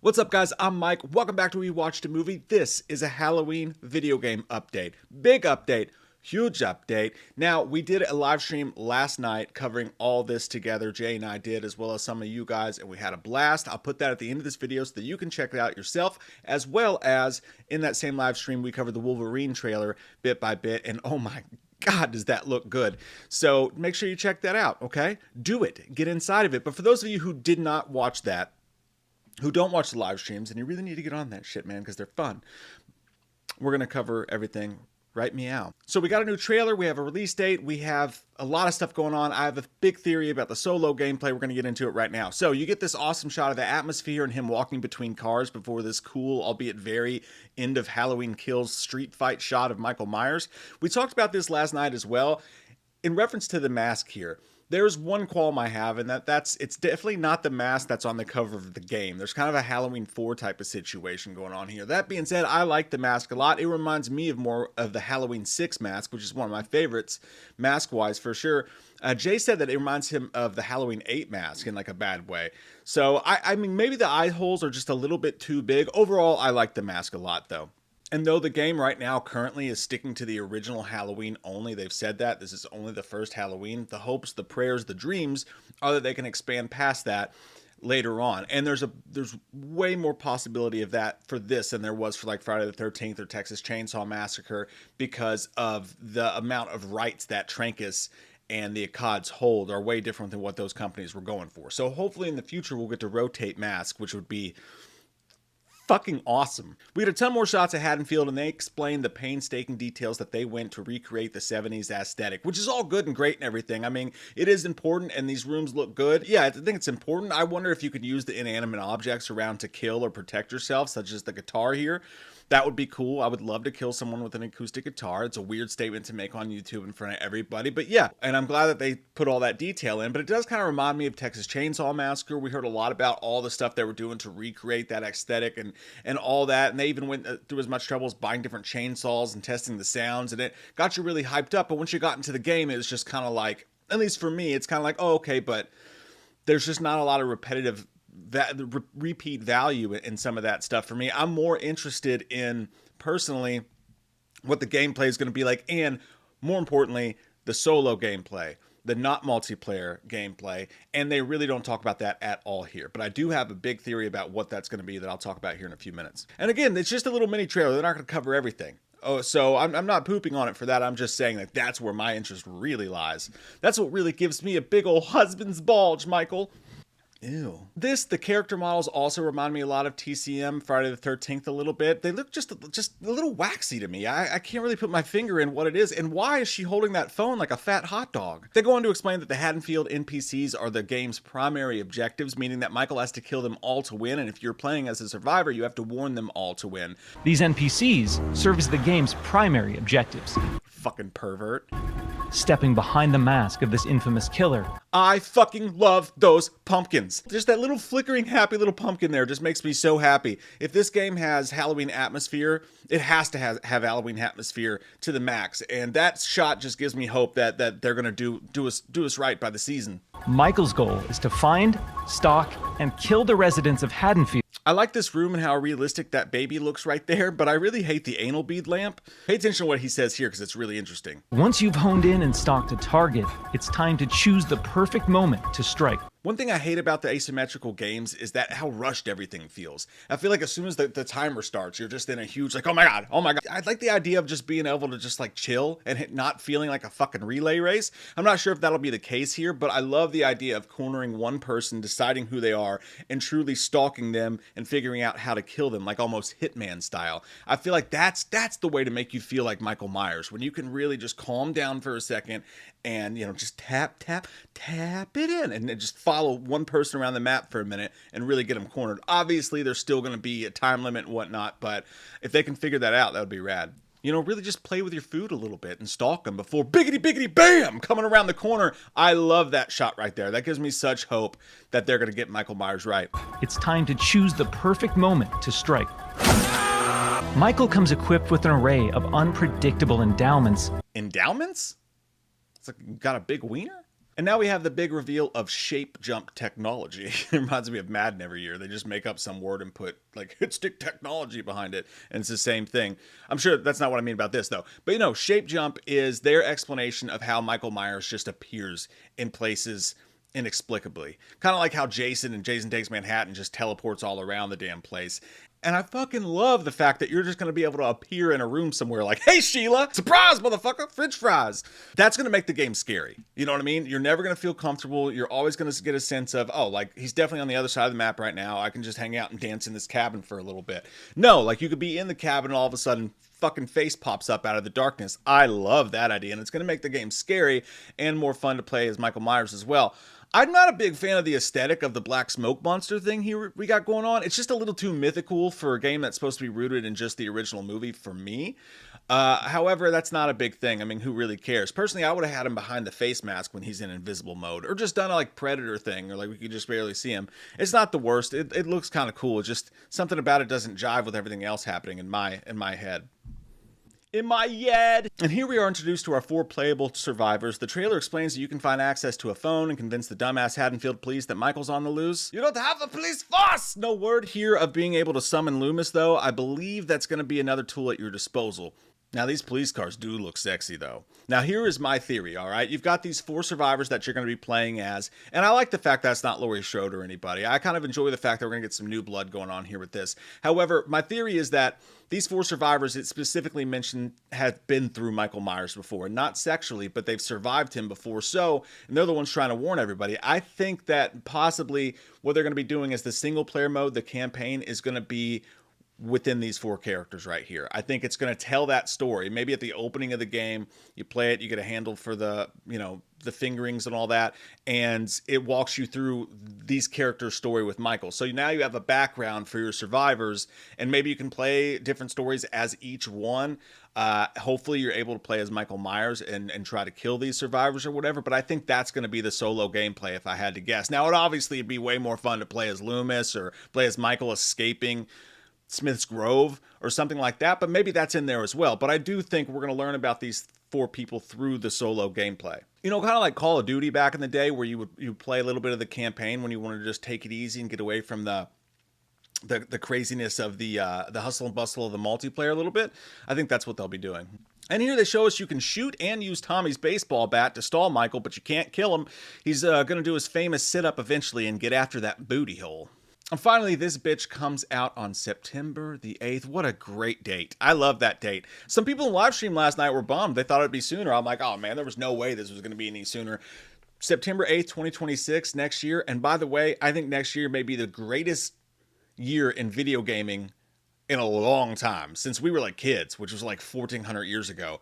What's up, guys? I'm Mike. Welcome back to We Watched a Movie. This is a Halloween video game update. Big update. Huge update. Now, we did a live stream last night covering all this together. Jay and I did, as well as some of you guys, and we had a blast. I'll put that at the end of this video so that you can check it out yourself, as well as in that same live stream, we covered the Wolverine trailer bit by bit, and oh my God, does that look good. So make sure you check that out, okay? Do it. Get inside of it. But for those of you who did not watch that, who don't watch the live streams, and you really need to get on that shit, man, because they're fun, we're going to cover everything right meow. So we got a new trailer, we have a release date, we have a lot of stuff going on. I have a big theory about the solo gameplay. We're going to get into it right now. So you get this awesome shot of the atmosphere and him walking between cars before this cool, albeit very end of Halloween Kills street fight shot of Michael Myers. We talked about this last night as well. In reference to the mask here, there's one qualm I have, and it's definitely not the mask that's on the cover of the game. There's kind of a Halloween 4 type of situation going on here. That being said, I like the mask a lot. It reminds me of more of the Halloween 6 mask, which is one of my favorites, mask-wise for sure. Jay said that it reminds him of the Halloween 8 mask in like a bad way. So, I mean, maybe the eye holes are just a little bit too big. Overall, I like the mask a lot, though. And though the game right now currently is sticking to the original Halloween only, they've said that this is only the first Halloween, the hopes, the prayers, the dreams are that they can expand past that later on. And there's way more possibility of that for this than there was for like Friday the 13th or Texas Chainsaw Massacre, because of the amount of rights that Trancas and the Akkads hold are way different than what those companies were going for. So hopefully in the future we'll get to rotate masks, which would be fucking awesome. We had a ton more shots of Haddonfield, and they explained the painstaking details that they went to recreate the 70s aesthetic, which is all good and great and everything. I mean, it is important, and these rooms look good. Yeah, I think it's important. I wonder if you could use the inanimate objects around to kill or protect yourself, such as the guitar here. That would be cool. I would love to kill someone with an acoustic guitar. It's a weird statement to make on YouTube in front of everybody, but yeah, and I'm glad that they put all that detail in, but it does kind of remind me of Texas Chainsaw Massacre. We heard a lot about all the stuff they were doing to recreate that aesthetic and all that, and they even went through as much trouble as buying different chainsaws and testing the sounds, and it got you really hyped up, but once you got into the game, it was just kind of like, at least for me, it's kind of like, oh, okay, but there's just not a lot of repetitive repeat value in some of that stuff for me. I'm more interested in, personally, what the gameplay is going to be like, and more importantly, the solo gameplay, the not multiplayer gameplay, and they really don't talk about that at all here. But I do have a big theory about what that's going to be that I'll talk about here in a few minutes. And again, it's just a little mini trailer. They're not going to cover everything. Oh, so I'm not pooping on it for that. I'm just saying that that's where my interest really lies. That's what really gives me a big old husband's bulge, Michael. Ew. The character models also remind me a lot of TCM, Friday the 13th, a little bit. They look just a little waxy to me. I can't really put my finger in what it is. And why is she holding that phone like a fat hot dog? They go on to explain that the Haddonfield NPCs are the game's primary objectives, meaning that Michael has to kill them all to win. And if you're playing as a survivor, you have to warn them all to win. These NPCs serve as the game's primary objectives. Fucking pervert. Stepping behind the mask of this infamous killer. I fucking love those pumpkins. Just that little flickering happy little pumpkin there just makes me so happy. If this game has Halloween atmosphere, it has to have Halloween atmosphere to the max. And that shot just gives me hope that they're gonna do us right by the season. Michael's goal is to find, stalk, and kill the residents of Haddonfield. I like this room and how realistic that baby looks right there, but I really hate the anal bead lamp. Pay attention to what he says here because it's really interesting. Once you've honed in and stalked a target, it's time to choose the perfect moment to strike. One thing I hate about the asymmetrical games is that how rushed everything feels. I feel like as soon as the timer starts, you're just in a huge, like, oh my God. I like the idea of just being able to just like chill and not feeling like a fucking relay race. I'm not sure if that'll be the case here, but I love the idea of cornering one person, deciding who they are, and truly stalking them and figuring out how to kill them, like almost Hitman style. I feel like that's the way to make you feel like Michael Myers, when you can really just calm down for a second and, you know, just tap it in and just follow one person around the map for a minute and really get them cornered. Obviously, there's still going to be a time limit and whatnot, but if they can figure that out, that would be rad. You know, really just play with your food a little bit and stalk them before biggity bam coming around the corner. I love that shot right there. That gives me such hope that they're going to get Michael Myers right. It's time to choose the perfect moment to strike. Michael comes equipped with an array of unpredictable endowments. Endowments? It's like, got a big wiener? And now we have the big reveal of shape jump technology. It reminds me of Madden every year. They just make up some word and put like hit stick technology behind it. And it's the same thing. I'm sure that's not what I mean about this though. But you know, shape jump is their explanation of how Michael Myers just appears in places inexplicably. Kind of like how Jason and Jason Takes Manhattan just teleports all around the damn place. And I fucking love the fact that you're just going to be able to appear in a room somewhere like, hey, Sheila, surprise, motherfucker, french fries. That's going to make the game scary. You know what I mean? You're never going to feel comfortable. You're always going to get a sense of, oh, like, he's definitely on the other side of the map right now. I can just hang out and dance in this cabin for a little bit. No, like, you could be in the cabin and all of a sudden, fucking face pops up out of the darkness. I love that idea, and it's going to make the game scary and more fun to play as Michael Myers as well. I'm not a big fan of the aesthetic of the black smoke monster thing here we got going on. It's just a little too mythical for a game that's supposed to be rooted in just the original movie for me. However, that's not a big thing. I mean, who really cares? Personally, I would have had him behind the face mask when he's in invisible mode, or just done a like Predator thing, or like we could just barely see him. It's not the worst. It looks kind of cool. It's just something about it doesn't jive with everything else happening in my head. In my head. And here we are introduced to our 4 playable survivors. The trailer explains that you can find access to a phone and convince the dumbass Haddonfield police that Michael's on the loose. You don't have a police force! No word here of being able to summon Loomis, though. I believe that's going to be another tool at your disposal. Now, these police cars do look sexy, though. Now, here is my theory, all right? You've got these 4 survivors that you're going to be playing as, and I like the fact that's not Laurie Strode or anybody. I kind of enjoy the fact that we're going to get some new blood going on here with this. However, my theory is that these 4 survivors, it specifically mentioned, have been through Michael Myers before. Not sexually, but they've survived him before, and they're the ones trying to warn everybody. I think that possibly what they're going to be doing is the single-player mode, the campaign, is going to be within these 4 characters right here. I think it's going to tell that story. Maybe at the opening of the game, you play it, you get a handle for the, you know, the fingerings and all that, and it walks you through these characters' story with Michael. So now you have a background for your survivors, and maybe you can play different stories as each one. Hopefully you're able to play as Michael Myers and try to kill these survivors or whatever, but I think that's going to be the solo gameplay if I had to guess. Now, it obviously would be way more fun to play as Loomis or play as Michael escaping Smith's Grove or something like that, but maybe that's in there as well. But I do think we're going to learn about these 4 people through the solo gameplay. You know, kind of like Call of Duty back in the day, where you play a little bit of the campaign when you wanted to just take it easy and get away from the craziness of the hustle and bustle of the multiplayer a little bit. I think that's what they'll be doing. And here they show us you can shoot and use Tommy's baseball bat to stall Michael, but you can't kill him. He's going to do his famous sit-up eventually and get after that booty hole. And finally, this bitch comes out on September the 8th. What a great date. I love that date. Some people in live stream last night were bummed. They thought it'd be sooner. I'm like, oh man, there was no way this was going to be any sooner. September 8th, 2026, next year. And by the way, I think next year may be the greatest year in video gaming in a long time, since we were like kids, which was like 1400 years ago.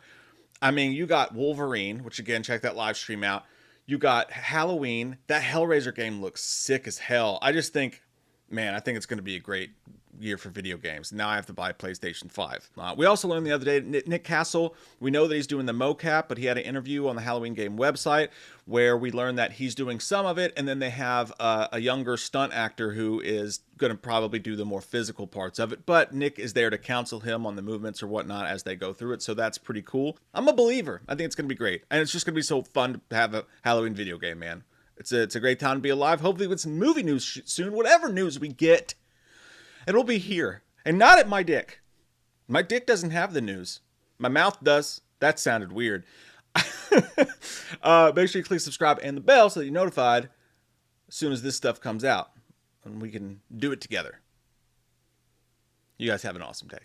I mean, you got Wolverine, which again, check that live stream out. You got Halloween. That Hellraiser game looks sick as hell. I just think, man, I think it's going to be a great year for video games. Now I have to buy PlayStation 5. We also learned the other day, Nick Castle, we know that he's doing the mocap, but he had an interview on the Halloween game website where we learned that he's doing some of it, and then they have a younger stunt actor who is going to probably do the more physical parts of it, but Nick is there to counsel him on the movements or whatnot as they go through it, so that's pretty cool. I'm a believer. I think it's going to be great, and it's just going to be so fun to have a Halloween video game, man. It's a great time to be alive. Hopefully with some movie news soon. Whatever news we get, it'll be here. And not at my dick. My dick doesn't have the news. My mouth does. That sounded weird. Make sure you click subscribe and the bell so that you're notified as soon as this stuff comes out. And we can do it together. You guys have an awesome day.